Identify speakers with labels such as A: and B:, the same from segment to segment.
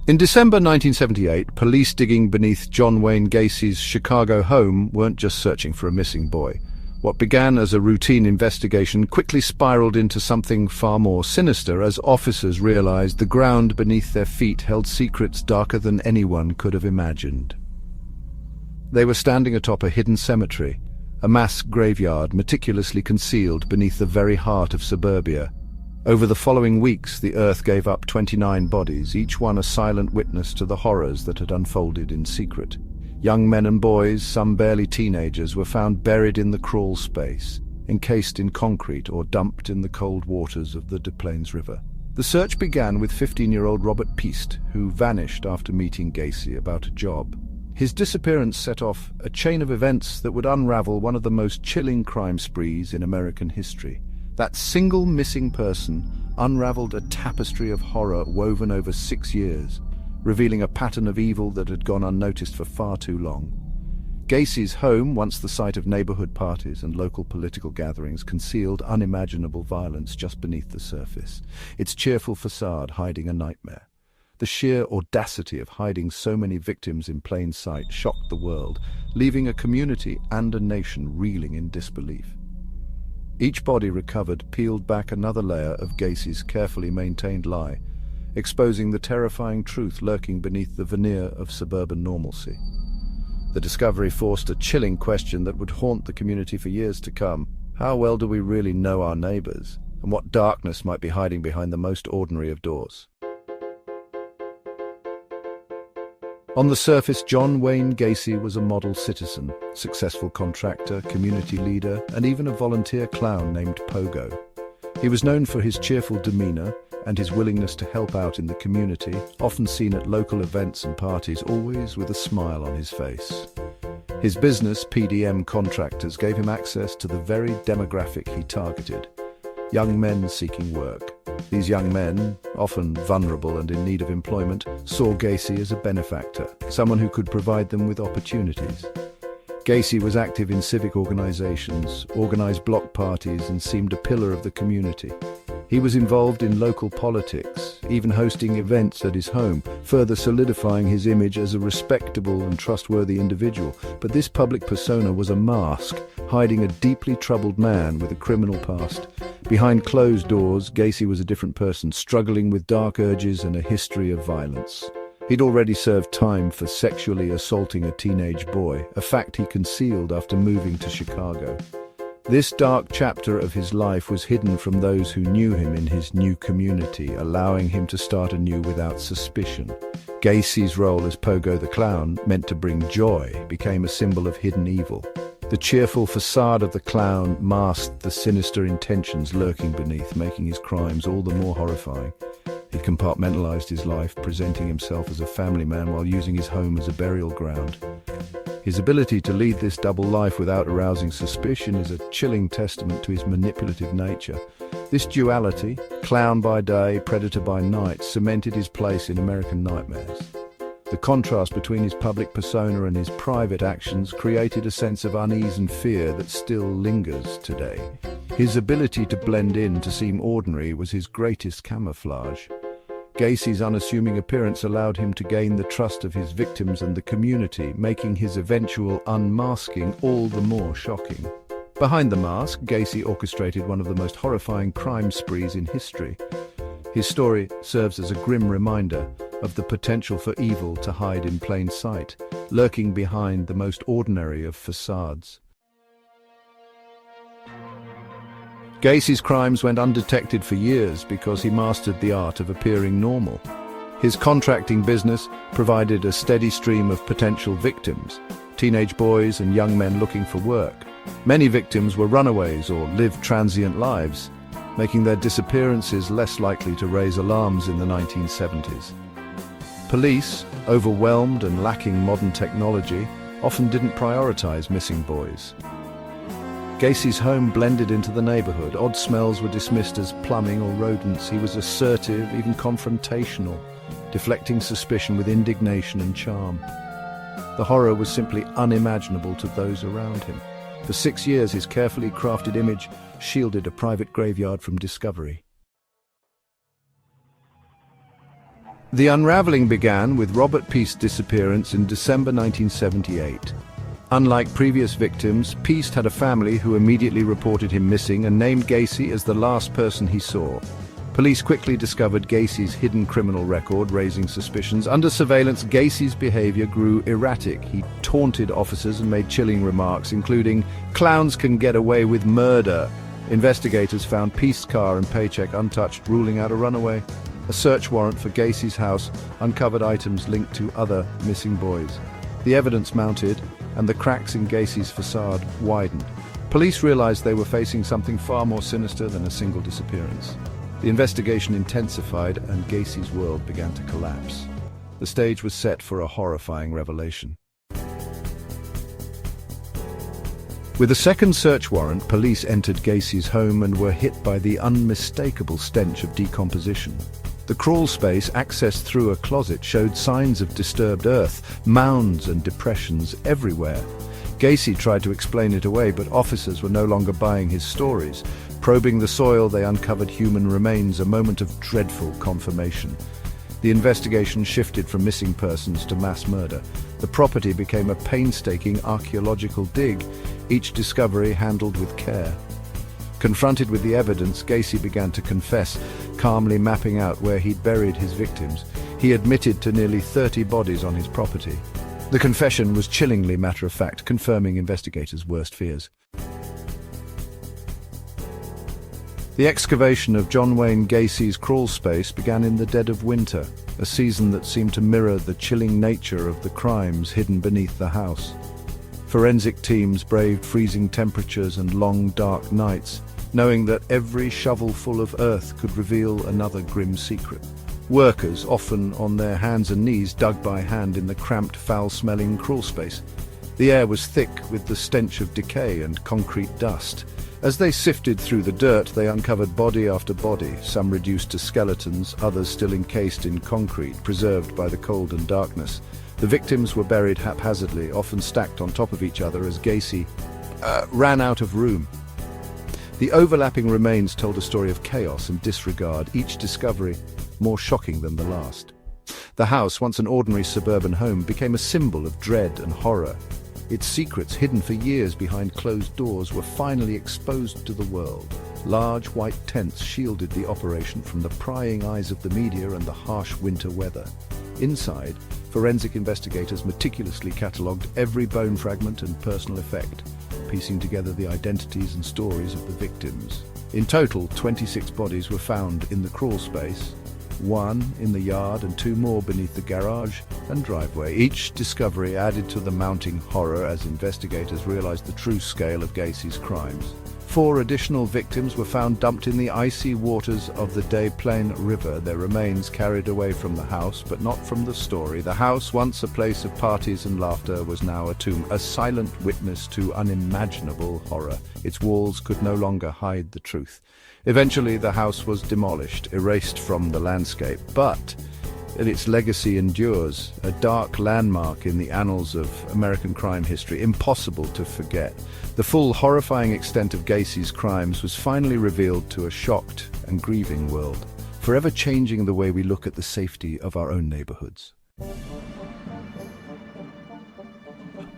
A: In December 1978, police digging beneath John Wayne Gacy's Chicago home weren't just searching for a missing boy. What began as a routine investigation quickly spiraled into something far more sinister as officers realized the ground beneath their feet held secrets darker than anyone could have imagined. They were standing atop a hidden cemetery, a mass graveyard meticulously concealed beneath the very heart of suburbia. Over the following weeks, the earth gave up 29 bodies, each one a silent witness to the horrors that had unfolded in secret. Young men and boys, some barely teenagers, were found buried in the crawl space, encased in concrete or dumped in the cold waters of the Des Plaines River. The search began with 15-year-old Robert Piest, who vanished after meeting Gacy about a job. His disappearance set off a chain of events that would unravel one of the most chilling crime sprees in American history. That single missing person unraveled a tapestry of horror woven over 6 years, revealing a pattern of evil that had gone unnoticed for far too long. Gacy's home, once the site of neighborhood parties and local political gatherings, concealed unimaginable violence just beneath the surface, its cheerful facade hiding a nightmare. The sheer audacity of hiding so many victims in plain sight shocked the world, leaving a community and a nation reeling in disbelief. Each body recovered peeled back another layer of Gacy's carefully maintained lie, exposing the terrifying truth lurking beneath the veneer of suburban normalcy. The discovery forced a chilling question that would haunt the community for years to come. How well do we really know our neighbors, and what darkness might be hiding behind the most ordinary of doors? On the surface, John Wayne Gacy was a model citizen, successful contractor, community leader, and even a volunteer clown named Pogo. He was known for his cheerful demeanor and his willingness to help out in the community, often seen at local events and parties, always with a smile on his face. His business, PDM Contractors, gave him access to the very demographic he targeted: young men seeking work. These young men, often vulnerable and in need of employment, saw Gacy as a benefactor, someone who could provide them with opportunities. Gacy was active in civic organizations, organized block parties, and seemed a pillar of the community. He was involved in local politics, even hosting events at his home, further solidifying his image as a respectable and trustworthy individual. But this public persona was a mask, hiding a deeply troubled man with a criminal past. Behind closed doors, Gacy was a different person, struggling with dark urges and a history of violence. He'd already served time for sexually assaulting a teenage boy, a fact he concealed after moving to Chicago. This dark chapter of his life was hidden from those who knew him in his new community, allowing him to start anew without suspicion. Gacy's role as Pogo the Clown, meant to bring joy, became a symbol of hidden evil. The cheerful facade of the clown masked the sinister intentions lurking beneath, making his crimes all the more horrifying. He compartmentalized his life, presenting himself as a family man while using his home as a burial ground. His ability to lead this double life without arousing suspicion is a chilling testament to his manipulative nature. This duality, clown by day, predator by night, cemented his place in American nightmares. The contrast between his public persona and his private actions created a sense of unease and fear that still lingers today. His ability to blend in, to seem ordinary, was his greatest camouflage. Gacy's unassuming appearance allowed him to gain the trust of his victims and the community, making his eventual unmasking all the more shocking. Behind the mask, Gacy orchestrated one of the most horrifying crime sprees in history. His story serves as a grim reminder of the potential for evil to hide in plain sight, lurking behind the most ordinary of facades. Gacy's crimes went undetected for years because he mastered the art of appearing normal. His contracting business provided a steady stream of potential victims, teenage boys and young men looking for work. Many victims were runaways or lived transient lives, making their disappearances less likely to raise alarms in the 1970s. Police, overwhelmed and lacking modern technology, often didn't prioritize missing boys. Gacy's home blended into the neighborhood. Odd smells were dismissed as plumbing or rodents. He was assertive, even confrontational, deflecting suspicion with indignation and charm. The horror was simply unimaginable to those around him. For 6 years, his carefully crafted image shielded a private graveyard from discovery. The unraveling began with Robert Peaste's disappearance in December 1978. Unlike previous victims, Peast had a family who immediately reported him missing and named Gacy as the last person he saw. Police quickly discovered Gacy's hidden criminal record, raising suspicions. Under surveillance, Gacy's behavior grew erratic. He taunted officers and made chilling remarks, including, "Clowns can get away with murder." Investigators found Peast's car and paycheck untouched, ruling out a runaway. A search warrant for Gacy's house uncovered items linked to other missing boys. The evidence mounted, and the cracks in Gacy's facade widened. Police realized they were facing something far more sinister than a single disappearance. The investigation intensified, and Gacy's world began to collapse. The stage was set for a horrifying revelation. With a second search warrant, police entered Gacy's home and were hit by the unmistakable stench of decomposition. The crawl space, accessed through a closet, showed signs of disturbed earth, mounds and depressions everywhere. Gacy tried to explain it away, but officers were no longer buying his stories. Probing the soil, they uncovered human remains, a moment of dreadful confirmation. The investigation shifted from missing persons to mass murder. The property became a painstaking archaeological dig, each discovery handled with care. Confronted with the evidence, Gacy began to confess, calmly mapping out where he'd buried his victims. He admitted to nearly 30 bodies on his property. The confession was chillingly matter-of-fact, confirming investigators' worst fears. The excavation of John Wayne Gacy's crawl space began in the dead of winter, a season that seemed to mirror the chilling nature of the crimes hidden beneath the house. Forensic teams braved freezing temperatures and long, dark nights, knowing that every shovelful of earth could reveal another grim secret. Workers, often on their hands and knees, dug by hand in the cramped, foul-smelling crawl space. The air was thick with the stench of decay and concrete dust. As they sifted through the dirt, they uncovered body after body, some reduced to skeletons, others still encased in concrete, preserved by the cold and darkness. The victims were buried haphazardly, often stacked on top of each other as Gacy ran out of room. The overlapping remains told a story of chaos and disregard, each discovery more shocking than the last. The house, once an ordinary suburban home, became a symbol of dread and horror. Its secrets, hidden for years behind closed doors, were finally exposed to the world. Large white tents shielded the operation from the prying eyes of the media and the harsh winter weather. Inside, forensic investigators meticulously catalogued every bone fragment and personal effect, piecing together the identities and stories of the victims. In total, 26 bodies were found in the crawl space, 1 in the yard and 2 more beneath the garage and driveway. Each discovery added to the mounting horror as investigators realized the true scale of Gacy's crimes. 4 additional victims were found dumped in the icy waters of the Des Plaines River, their remains carried away from the house, but not from the story. The house, once a place of parties and laughter, was now a tomb, a silent witness to unimaginable horror. Its walls could no longer hide the truth. Eventually, the house was demolished, erased from the landscape, but its legacy endures, a dark landmark in the annals of American crime history, impossible to forget. The full, horrifying extent of Gacy's crimes was finally revealed to a shocked and grieving world, forever changing the way we look at the safety of our own neighborhoods.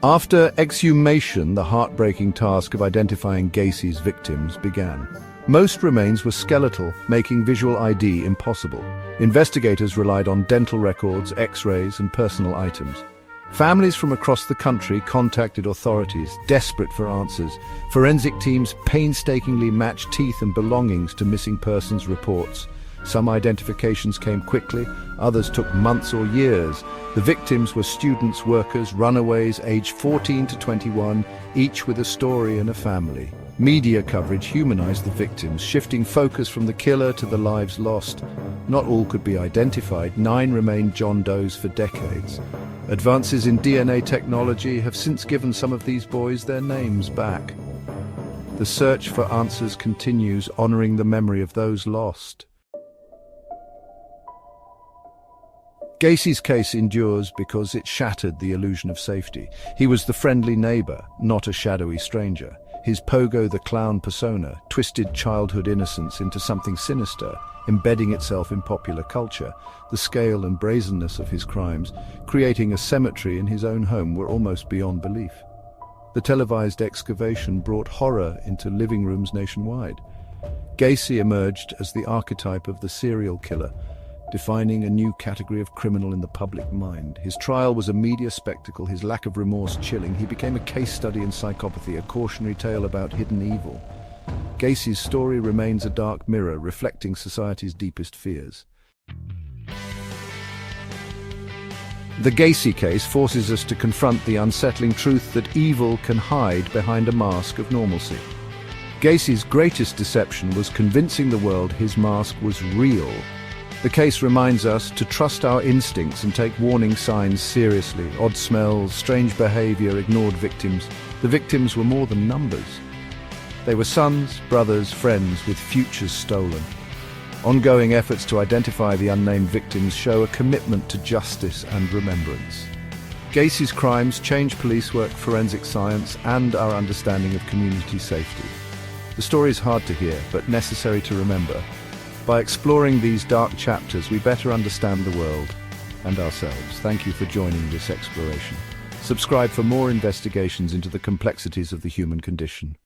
A: After exhumation, the heartbreaking task of identifying Gacy's victims began. Most remains were skeletal, making visual ID impossible. Investigators relied on dental records, X-rays, and personal items. Families from across the country contacted authorities, desperate for answers. Forensic teams painstakingly matched teeth and belongings to missing persons reports. Some identifications came quickly, others took months or years. The victims were students, workers, runaways, aged 14 to 21, each with a story and a family. Media coverage humanized the victims, shifting focus from the killer to the lives lost. Not all could be identified. 9 remained John Does for decades. Advances in DNA technology have since given some of these boys their names back. The search for answers continues, honoring the memory of those lost. Gacy's case endures because it shattered the illusion of safety. He was the friendly neighbor, not a shadowy stranger. His Pogo the Clown persona twisted childhood innocence into something sinister, embedding itself in popular culture. The scale and brazenness of his crimes, creating a cemetery in his own home, were almost beyond belief. The televised excavation brought horror into living rooms nationwide. Gacy emerged as the archetype of the serial killer, defining a new category of criminal in the public mind. His trial was a media spectacle, his lack of remorse chilling. He became a case study in psychopathy, a cautionary tale about hidden evil. Gacy's story remains a dark mirror, reflecting society's deepest fears. The Gacy case forces us to confront the unsettling truth that evil can hide behind a mask of normalcy. Gacy's greatest deception was convincing the world his mask was real. The case reminds us to trust our instincts and take warning signs seriously. Odd smells, strange behavior, ignored victims. The victims were more than numbers. They were sons, brothers, friends with futures stolen. Ongoing efforts to identify the unnamed victims show a commitment to justice and remembrance. Gacy's crimes changed police work, forensic science, and our understanding of community safety. The story is hard to hear, but necessary to remember. By exploring these dark chapters, we better understand the world and ourselves. Thank you for joining this exploration. Subscribe for more investigations into the complexities of the human condition.